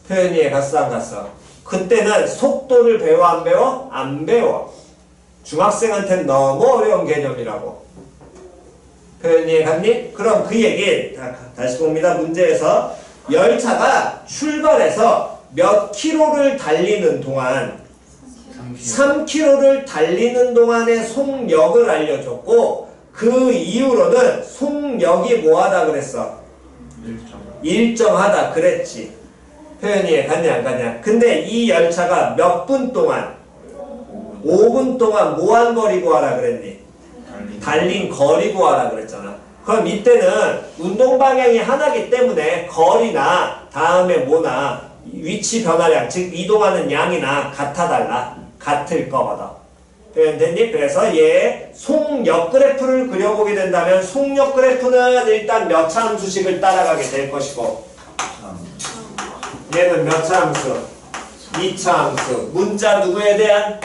표현이에 갔어 안 갔어? 그때는 속도를 배워 안 배워? 안 배워. 중학생한테는 너무 어려운 개념이라고. 표현이해 갔니? 그럼 그 얘기 다시 봅니다. 문제에서 열차가 출발해서 몇 킬로를 달리는 동안 3km를 달리는 동안의 속력을 알려줬고, 그 이후로는 속력이 뭐하다 그랬어? 일정하다 그랬지. 표현이 갔냐 안 갔냐? 근데 이 열차가 몇 분 동안? 5분 동안 뭐한 거리 구하라 그랬니? 달린 거리 구하라 그랬잖아. 그럼 이때는 운동 방향이 하나기 때문에 거리나 다음에 뭐나 위치 변화량, 즉 이동하는 양이나 같아 달라. 같을 거거든. 표현됐니? 그래서 얘 속력 그래프를 그려보게 된다면 속력 그래프는 일단 몇 차 함수식을 따라가게 될 것이고, 얘는 몇 차 함수? 2차 함수. 문자 누구에 대한?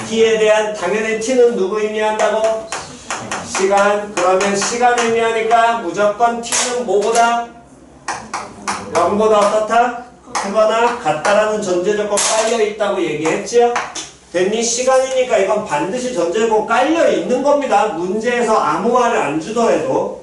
t에 대한. 당연히 t는 누구 의미한다고? 시간. 그러면 시간 의미하니까 무조건 t는 뭐보다? 0보다 어떻다? 크거나 같다라는 전제조건 깔려있다고 얘기했지요? 됐니? 시간이니까 이건 반드시 전제조건 깔려있는 겁니다. 문제에서 아무 말을 안 주더라도.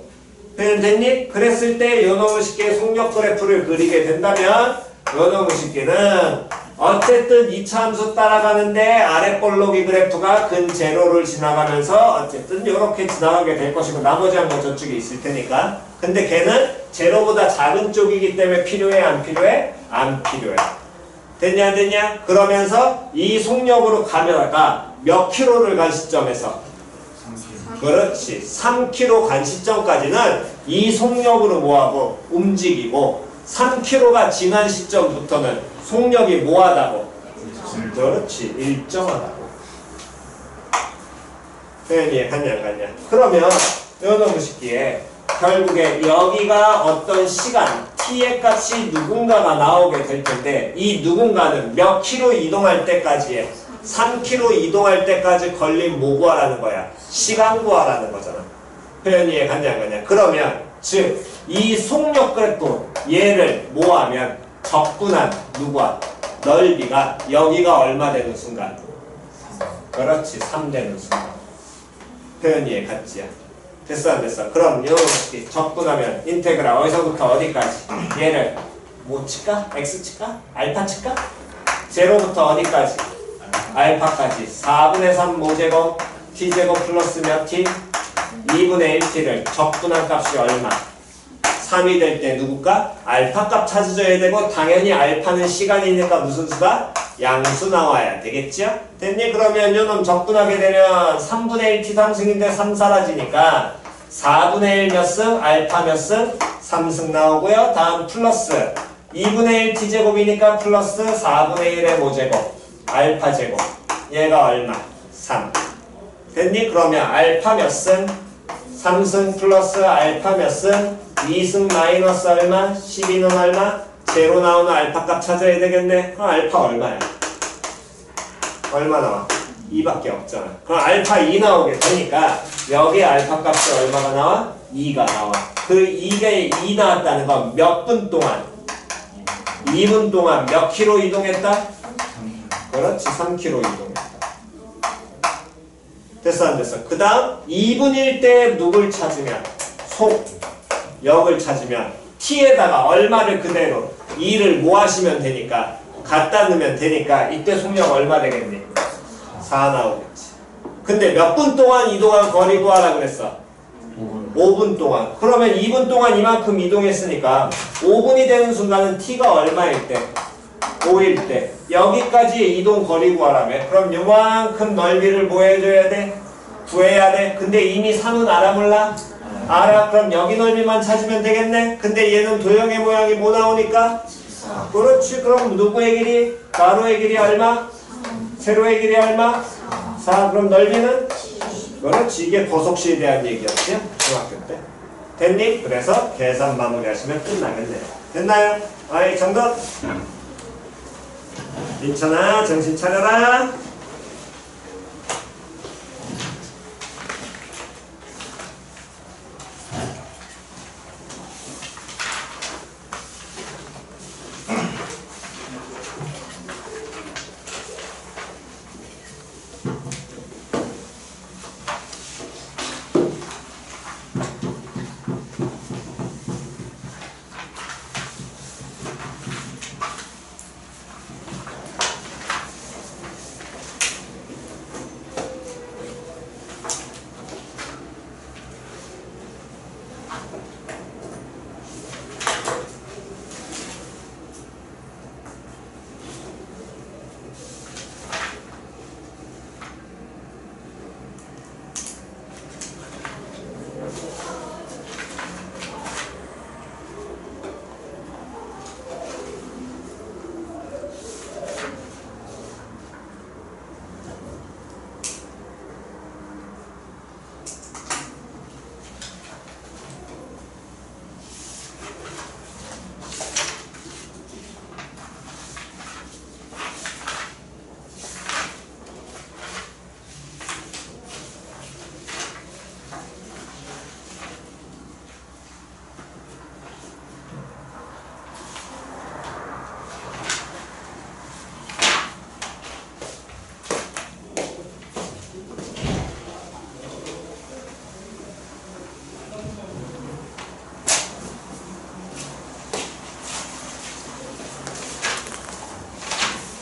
됐니? 그랬을 때 요놈의 식기의 속력 그래프를 그리게 된다면 요놈의 식기는 어쨌든 2차 함수 따라가는데 아래 볼록이 그래프가 근 제로를 지나가면서 어쨌든 이렇게 지나가게 될 것이고, 나머지 한 번 저쪽에 있을 테니까. 근데 걔는 제로보다 작은 쪽이기 때문에 필요해 안 필요해? 안 필요해. 됐냐 안 됐냐? 그러면서 이 속력으로 가면가 몇 킬로를 간 시점에서? 그렇지. 3km 간 시점까지는 이 속력으로 뭐하고? 움직이고, 3km가 지난 시점부터는 속력이 뭐하다고? 그렇지. 일정하다고. 표현이 갔냐 안 갔냐? 그러면 요놈의 식기에 결국에 여기가 어떤 시간 t의 값이 누군가가 나오게 될 텐데, 이 누군가는 몇 킬로 이동할 때까지에 3km 이동할 때까지 걸린 뭐 구하라는 거야? 시간 구하라는 거잖아. 표현이 갔냐 안 갔냐? 그러면 즉 이 속력 그래프 얘를 뭐하면 적분한 누구야? 넓이가 여기가 얼마 되는 순간? 그렇지. 3 되는 순간. 표현이 같지야. 됐어 안 됐어? 그럼 이렇게 적분하면 인테그랄 어디서부터 어디까지? 얘를 뭐 칠까? x 칠까? 알파 칠까? 제로부터 어디까지? 알파까지. 4분의 3 모제곱 t제곱 플러스 몇 t? 2분의 1t를 적분한 값이 얼마? 3이 될 때 누굴까? 알파 값 찾아줘야 되고, 당연히 알파는 시간이니까 무슨 수가? 양수 나와야 되겠죠? 됐니? 그러면 요놈 적분하게 되면 3분의 1t 3승인데 3 사라지니까 4분의 1 몇 승? 알파 몇 승? 3승 나오고요. 다음 플러스 2분의 1 t제곱이니까 플러스 4분의 1의 모제곱 알파 제곱 얘가 얼마? 3 됐니? 그러면 알파 몇 승? 3승 플러스 알파 몇 승? 2승 마이너스 얼마? 12는 얼마? 제로 나오는 알파 값 찾아야 되겠네. 그럼 알파 얼마야? 얼마 나와? 2밖에 없잖아. 그럼 알파 2 나오게 되니까 여기 알파 값이 얼마가 나와? 2가 나와. 그 2가 2 나왔다는 건 몇 분 동안? 2분 동안 몇 킬로 이동했다? 그렇지, 3킬로 이동했다. 됐어 안 됐어? 그 다음 2분일 때 누굴 찾으면? 속역을 찾으면 t에다가 얼마를 그대로 2를 뭐 하시면 되니까 갖다 넣으면 되니까 이때 속력 얼마 되겠니? 4 나오겠지. 근데 몇 분 동안 이동한 거리 구하라 그랬어? 5분 동안. 그러면 2분 동안 이만큼 이동했으니까 5분이 되는 순간은 t가 얼마일 때? 5일 때. 여기까지 이동 거리 구하라며. 그럼 요만큼 넓이를 뭐 해줘야 돼? 구해야 돼. 근데 이미 3은 알아 몰라? 알아. 그럼 여기 넓이만 찾으면 되겠네. 근데 얘는 도형의 모양이 뭐 나오니까? 그렇지. 그럼 누구의 길이? 가로의 길이 얼마? 세로의 길이 얼마? 4. 그럼 넓이는? 그렇지. 이게 거속시에 대한 얘기였지? 중학교 때. 됐니? 그래서 계산 마무리하시면 끝나겠네요. 됐나요? 아이 정답? 민천아 정신 차려라.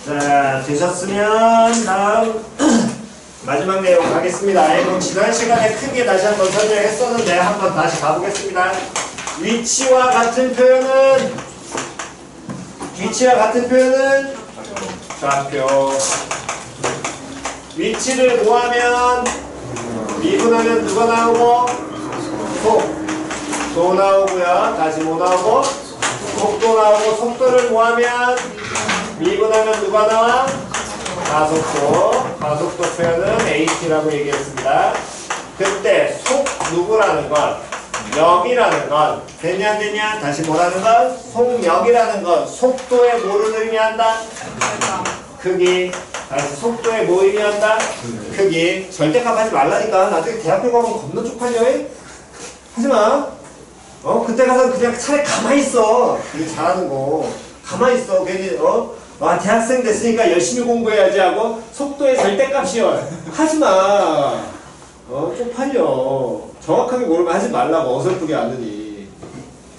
자, 되셨으면 다음 마지막 내용 가겠습니다. 이거 지난 시간에 크게 다시 한번 설명했었는데 한번 다시 가보겠습니다. 위치와 같은 표현은 좌표. 위치를 뭐하면 미분하면 누가 나오고 도 나오고요. 다시 뭐 나오고 속도 나오고 속도를 뭐하면 미분하면 누가 나와? 가속도 표현은 AT라고 얘기했습니다. 그때 속 누구라는 건 역이라는 건 되냐 안 되냐? 다시 뭐라는 건? 속력이라는 건 속도에 뭐를 의미한다? 크기. 다시 속도에 뭐 의미한다? 크기. 절대값 하지 말라니까. 나중에 대학교 가면 겁나 쪽팔려. 하지마. 그때 가서 그냥 차라리 가만히 있어. 되게 잘하는 거. 가만히 있어. 괜히 대학생 됐으니까 열심히 공부해야지 하고 속도의 절대값이요. 하지마. 쪽팔려. 정확하게 모르면 하지 말라고. 어설프게 하느니.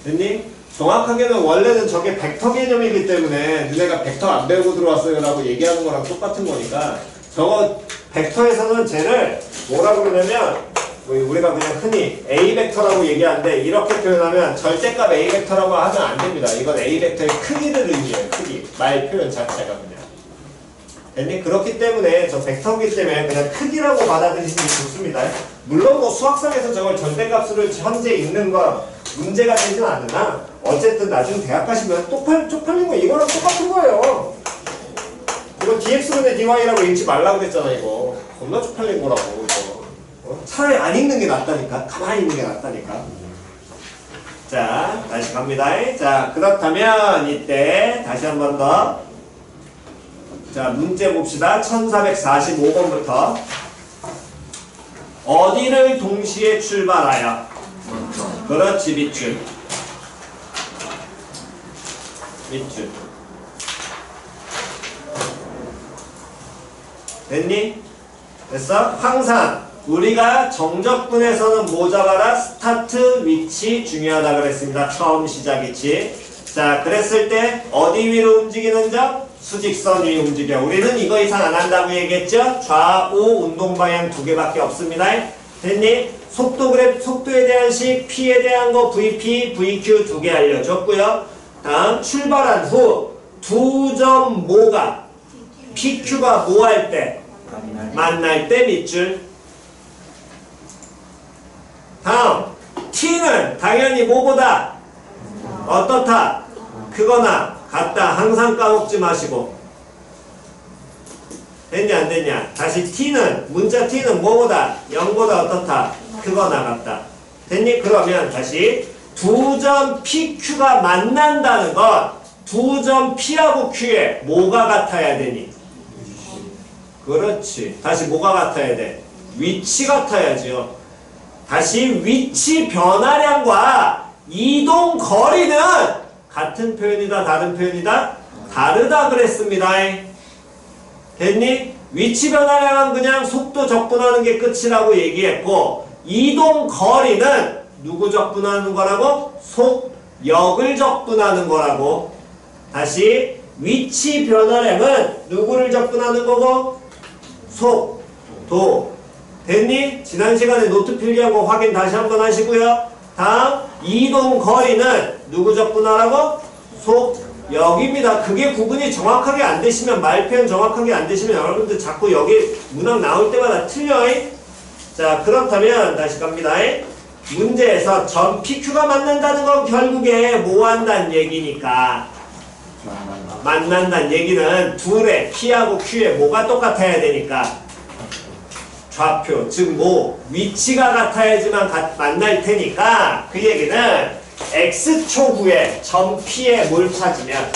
됐니? 정확하게는 원래는 저게 벡터 개념이기 때문에 너네가 벡터 안 배우고 들어왔어요 라고 얘기하는 거랑 똑같은 거니까 저거 벡터에서는 쟤를 뭐라고 그러냐면 우리가 그냥 흔히 A 벡터라고 얘기하는데 이렇게 표현하면 절대값 A 벡터라고 하면 안 됩니다. 이건 A 벡터의 크기를 의미해요. 크기. 말 표현 자체가 그냥. 됐니? 그렇기 때문에 저 벡터이기 때문에 그냥 크기라고 받아들이시면 좋습니다. 물론 뭐 수학상에서 저걸 절대값으로 현재 있는 거 문제가 되진 않으나 어쨌든 나중에 대학 가시면 쪽팔린 거 이거랑 똑같은 거예요. 이거 dx분의 dy라고 읽지 말라고 그랬잖아. 이거 겁나 쪽팔린 거라고 이거. 차라리 안 읽는 게 낫다니까. 가만히 있는 게 낫다니까. 자, 다시 갑니다. 자, 그렇다면 이때 다시 한 번 더. 자, 문제 봅시다. 1445번부터. 어디를 동시에 출발하여? 그렇지, 밑줄. 밑줄. 됐니? 됐어? 항상 우리가 정적분에서는 뭐 잡아라? 스타트 위치 중요하다 그랬습니다. 처음 시작 위치. 자, 그랬을 때 어디 위로 움직이는 점? 수직선 위 움직여. 우리는 이거 이상 안 한다고 얘기했죠? 좌우 운동 방향 두 개밖에 없습니다. 됐니? 속도에 대한 식, P에 대한 거 VP, VQ 두 개 알려줬고요. 다음 출발한 후 두 점 모가 PQ가 뭐 할 때? 만날 때 밑줄. 다음 T는 당연히 뭐보다 어떻다? 크거나 같다. 항상 까먹지 마시고. 됐냐 안 됐냐? 다시 T는 문자 T는 뭐보다? 0보다 어떻다? 크거나 같다. 됐니? 그러면 다시 두 점 PQ가 만난다는 건 두 점 P하고 Q에 뭐가 같아야 되니? 그렇지. 다시 뭐가 같아야 돼? 위치 같아야죠. 다시 위치 변화량과 이동 거리는 같은 표현이다, 다른 표현이다? 다르다 그랬습니다. 됐니? 위치 변화량은 그냥 속도 적분하는 게 끝이라고 얘기했고, 이동 거리는 누구 적분하는 거라고? 속력을 적분하는 거라고. 다시 위치 변화량은 누구를 적분하는 거고? 속도. 됐니? 지난 시간에 노트 필기한 거 확인 다시 한번 하시고요. 다음 이동 거리는 누구 적분하라고? 속력입니다. 그게 구분이 정확하게 안 되시면, 말표현 정확하게 안 되시면 여러분들 자꾸 여기 문항 나올 때마다 틀려요. 자, 그렇다면 다시 갑니다. 문제에서 점 PQ가 만난다는 건 결국에 뭐 한다는 얘기니까, 만난다는 얘기는 둘의 P하고 Q의 뭐가 똑같아야 되니까 좌표, 즉 뭐 위치가 같아야지만 만날 테니까, 그 얘기는 X초 후에 점 P에 뭘 찾으면,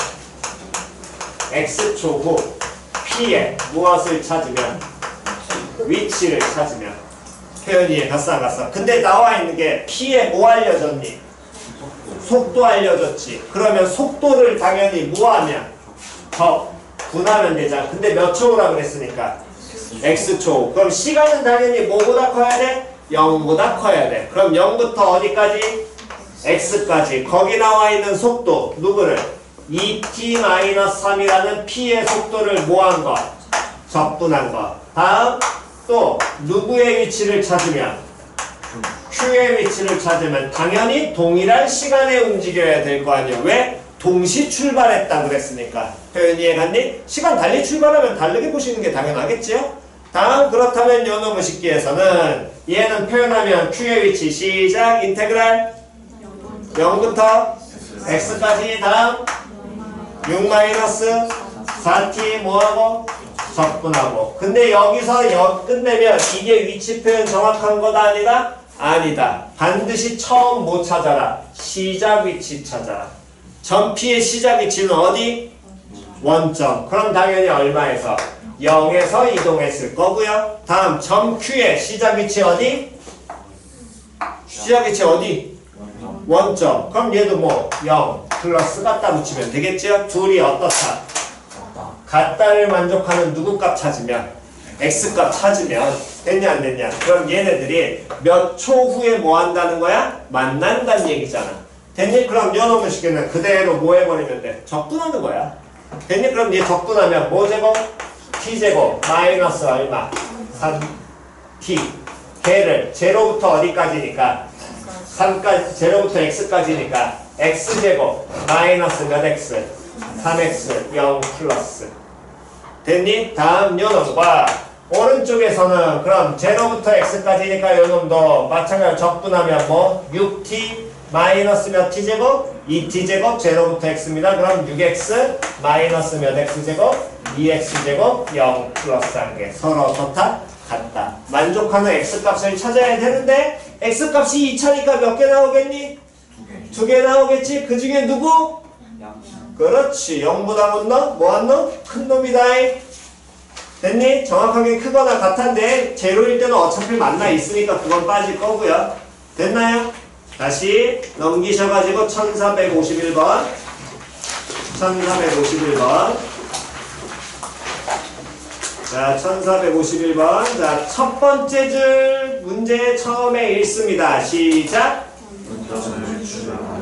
X초 후 P에 무엇을 찾으면, 위치를 찾으면, 표현 이해갔어 안 갔어? 근데 나와 있는 게 P에 뭐 알려졌니? 속도 알려줬지. 그러면 속도를 당연히 뭐 하면? 분하면 되잖아. 근데 몇 초라 그랬으니까? X초. 그럼 시간은 당연히 뭐보다 커야 돼? 0보다 커야 돼. 그럼 0부터 어디까지? X까지. 거기 나와 있는 속도 누구를? 2t-3이라는 P의 속도를 뭐한 거? 적분한 거. 다음 또 누구의 위치를 찾으면? Q의 위치를 찾으면 당연히 동일한 시간에 움직여야 될 거 아니야. 왜? 동시 출발했다 그랬으니까. 표현 이해갔니? 시간 달리 출발하면 다르게 보시는 게 당연하겠지요? 다음 그렇다면 요놈의 식기에서는 얘는 표현하면 Q의 위치 시작 인테그랄 0부터 X까지. 다음 6-4t 뭐하고? 적분하고. 근데 여기서 끝내면 이게 위치 표현 정확한 거다 아니다? 아니다. 반드시 처음 뭐 찾아라? 시작 위치 찾아라. 점 P의 시작 위치는 어디? 원점. 그럼 당연히 얼마에서? 0에서 이동했을 거고요. 다음 점 Q의 시작 위치 어디? 시작 위치 어디? 원점. 그럼 얘도 뭐 0 플러스 갖다 붙이면 되겠죠? 둘이 어떻다? 같다를 만족하는 누구 값 찾으면? X 값 찾으면 됐냐 안 됐냐? 그럼 얘네들이 몇 초 후에 뭐 한다는 거야? 만난다는 얘기잖아. 됐니? 그럼 요놈의 식기는 그대로 뭐 해버리면 돼? 적분하는 거야. 됐니? 그럼 얘 적분하면 뭐 제곱? t제곱 마이너스 얼마? 3t. 걔를 제로부터 어디까지니까? 3까지, 제로부터 x까지니까 x제곱 마이너스 몇 x? 3x 0 플러스 됐니? 다음 요놈과 오른쪽에서는 그럼 제로부터 x까지니까 요놈도 마찬가지로 적분하면 뭐 6t 마이너스 몇 t제곱? 2t제곱 제로부터 x입니다. 그럼 6x 마이너스 몇 x제곱? 2x제곱 0 플러스 1개 서로 어떻다? 같다. 만족하는 x값을 찾아야 되는데 x값이 2차니까 몇 개 나오겠니? 2개 나오겠지? 그 중에 누구? 그렇지. 0보다 못 넣어? 뭐 안 넣어? 큰 놈이다. 됐니? 정확하게 크거나 같은데 제로일 때는 어차피 만나 있으니까 그건 빠질 거고요. 됐나요? 다시 넘기셔가지고 1451번 1451번 자 1451번 자 첫 번째 줄 문제 처음에 읽습니다. 시작.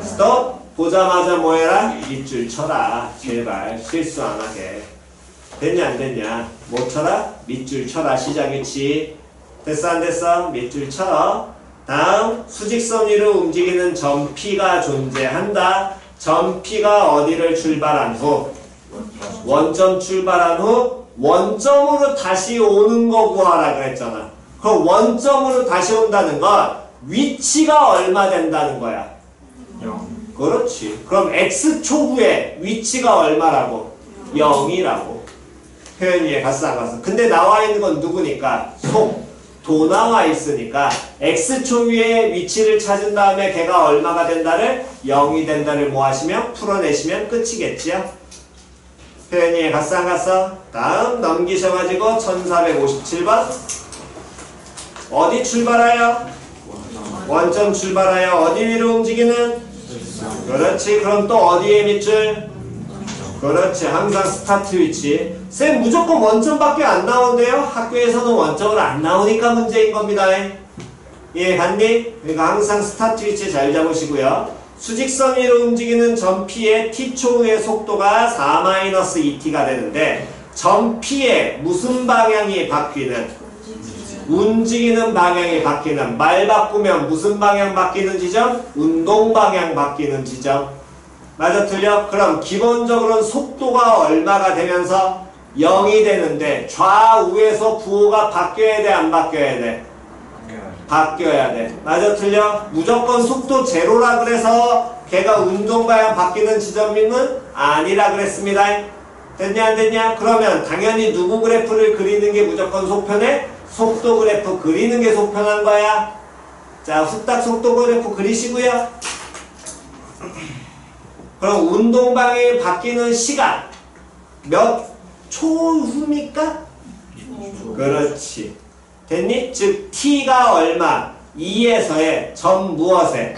스톱. 보자마자 뭐 해라? 밑줄 쳐라. 제발 실수 안 하게. 됐냐 안 됐냐? 뭐 쳐라? 밑줄 쳐라. 시작이지. 됐어 안 됐어? 밑줄 쳐. 다음 수직선 위로 움직이는 점 P가 존재한다. 점 P가 어디를 출발한 후? 원점 출발한 후 원점으로 다시 오는 거 구하라 그랬잖아. 그럼 원점으로 다시 온다는 건 위치가 얼마 된다는 거야? 0. 그렇지. 그럼 x초 후에 위치가 얼마라고? 0이라고. 표현 이해 갔어 안 갔어? 근데 나와 있는 건 누구니까? 도 나와 있으니까 x초 후에 위치를 찾은 다음에 걔가 얼마가 된다를 0이 된다를 뭐 하시면 풀어내시면 끝이겠지요? 표현 이해 갔어 안 갔어? 다음 넘기셔가지고 1457번 어디 출발하여? 원점 출발하여 어디 위로 움직이는? 그렇지. 그럼 또 어디에 밑줄? 그렇지. 항상 스타트 위치. 쌤 무조건 원점밖에 안 나오는데요? 학교에서는 원점으로 안 나오니까 문제인 겁니다. 예, 갔니? 그러니까 항상 스타트 위치 잘 잡으시고요. 수직선 위로 움직이는 점 P의 t초 후의 속도가 4-2t가 되는데 점 P의 무슨 방향이 바뀌는? 움직이는 방향이 바뀌는. 말 바꾸면 무슨 방향 바뀌는 지점? 운동 방향 바뀌는 지점. 맞아 틀려? 그럼 기본적으로는 속도가 얼마가 되면서 0이 되는데 좌우에서 부호가 바뀌어야 돼 안 바뀌어야 돼? 바뀌어야 돼. 맞아 틀려? 무조건 속도 제로라 그래서 걔가 운동 방향 바뀌는 지점임은 아니라 그랬습니다. 됐냐 안 됐냐? 그러면 당연히 누구 그래프를 그리는 게 무조건 속편해? 속도 그래프 그리는 게 속편한 거야. 자, 후딱 속도 그래프 그리시고요. 그럼 운동 방향이 바뀌는 시간 몇 초 후입니까? 그렇지. 됐니? 즉 t가 얼마? 2에서의 점 무엇에?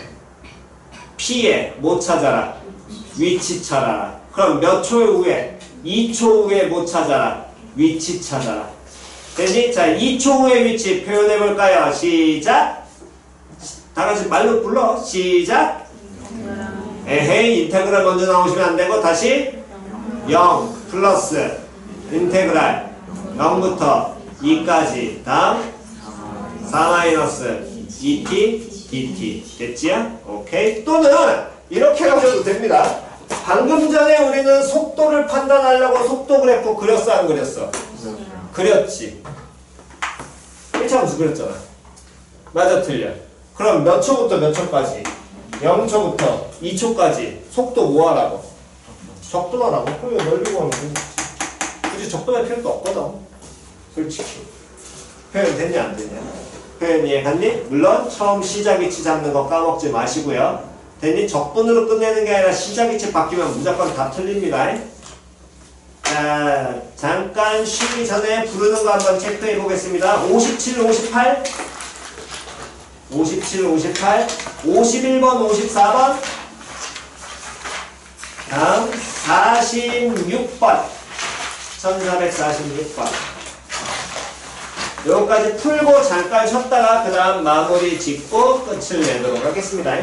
p에 못 찾아라. 위치 찾아라. 그럼 몇 초 후에? 2초 후에 못 찾아라. 위치 찾아라. 됐니? 자, 2초 후의 위치 표현해볼까요? 시작! 다같이 말로 불러. 시작! 에헤이, 인테그랄 먼저 나오시면 안되고 다시 0 플러스 인테그랄 0부터 2까지 다음 4-2t dt 됐지요? 오케이. 또는 이렇게 가셔도 됩니다. 방금 전에 우리는 속도를 판단하려고 속도 그래프 그렸어 안 그렸어? 그렸지. 1차 함수 그렸잖아. 맞아 틀려? 그럼 몇 초부터 몇 초까지? 0초부터 2초까지 속도 뭐 하라고? 적분하라고? 그래 넓이고 하면 되지. 굳이 적분할 필요도 없거든. 솔직히. 표현 됐냐 안 됐냐? 표현 이해 갔니? 물론 처음 시작 위치 잡는 거 까먹지 마시고요. 됐니? 적분으로 끝내는 게 아니라 시작 위치 바뀌면 무조건 다 틀립니다. 자, 잠깐 쉬기 전에 부르는 거 한번 체크해 보겠습니다. 57, 58 57, 58 51번, 54번 다음 46번 1446번 여기까지 풀고 잠깐 쉬었다가 그 다음 마무리 짓고 끝을 내도록 하겠습니다.